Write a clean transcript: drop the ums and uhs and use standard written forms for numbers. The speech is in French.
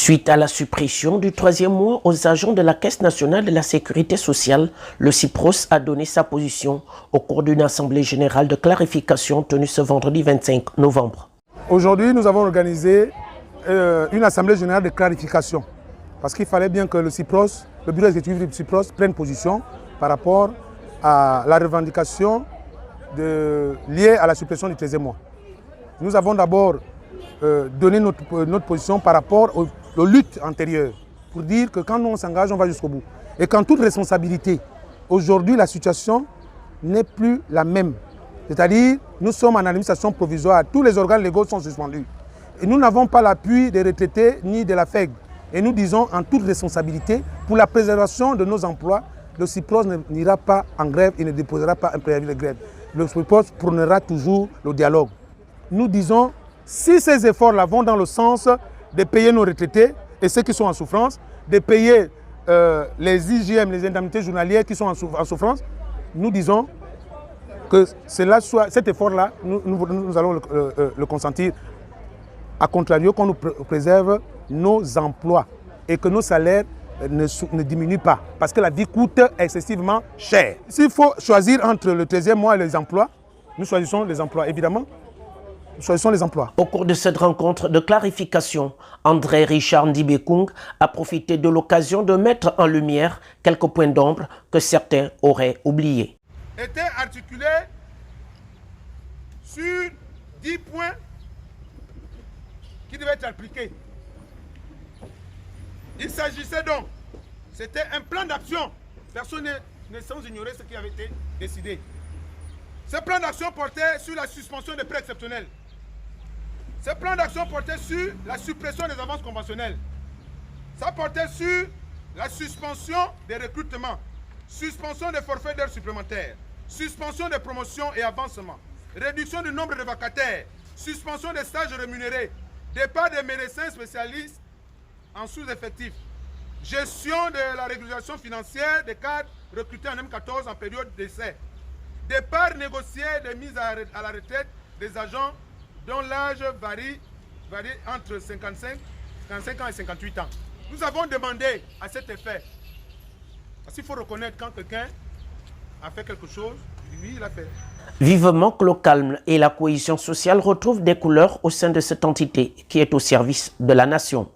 Suite à la suppression du 3e mois aux agents de la Caisse nationale de la sécurité sociale, le CIPROS a donné sa position au cours d'une assemblée générale de clarification tenue ce vendredi 25 novembre. Aujourd'hui, nous avons organisé une assemblée générale de clarification parce qu'il fallait bien que le CIPROS, le bureau exécutif du CIPROS, prenne position par rapport à la revendication liée à la suppression du 13e mois. Nous avons d'abord donné notre position par rapport aux luttes antérieures pour dire que quand nous on s'engage, on va jusqu'au bout. Et qu'en toute responsabilité, aujourd'hui la situation n'est plus la même. C'est-à-dire, nous sommes en administration provisoire, tous les organes légaux sont suspendus. Et nous n'avons pas l'appui des retraités ni de la FEG. Et nous disons en toute responsabilité, pour la préservation de nos emplois, le CIPROS n'ira pas en grève et ne déposera pas un préavis de grève. Le CIPROS prônera toujours le dialogue. Nous disons, si ces efforts-là vont dans le sens de payer nos retraités et ceux qui sont en souffrance, de payer les IGM, les indemnités journalières qui sont en souffrance, nous disons que cet effort-là, nous allons le consentir. À contrario, qu'on nous préserve nos emplois et que nos salaires ne diminuent pas parce que la vie coûte excessivement cher. S'il faut choisir entre le 13e mois et les emplois, nous choisissons les emplois, évidemment. Nous choisissons les emplois. Au cours de cette rencontre de clarification, André Richard Ndibekung a profité de l'occasion de mettre en lumière quelques points d'ombre que certains auraient oubliés. Était articulé sur 10 points qui devaient être appliqués. Il s'agissait donc, c'était un plan d'action. Personne ne sans ignorer ce qui avait été décidé. Ce plan d'action portait sur la suspension des prêts exceptionnels. Ce plan d'action portait sur la suppression des avances conventionnelles. Ça portait sur la suspension des recrutements, suspension des forfaits d'heures supplémentaires, suspension des promotions et avancements, réduction du nombre de vacataires, suspension des stages rémunérés, départ des médecins spécialistes en sous-effectif, gestion de la régularisation financière des cadres recrutés en M14 en période d'essai, départ négocié de mise à la retraite des agents dont l'âge varie entre 55 ans et 58 ans. Nous avons demandé à cet effet, parce qu'il faut reconnaître quand quelqu'un a fait quelque chose, lui il a fait. Vivement que le calme et la cohésion sociale retrouvent des couleurs au sein de cette entité qui est au service de la nation.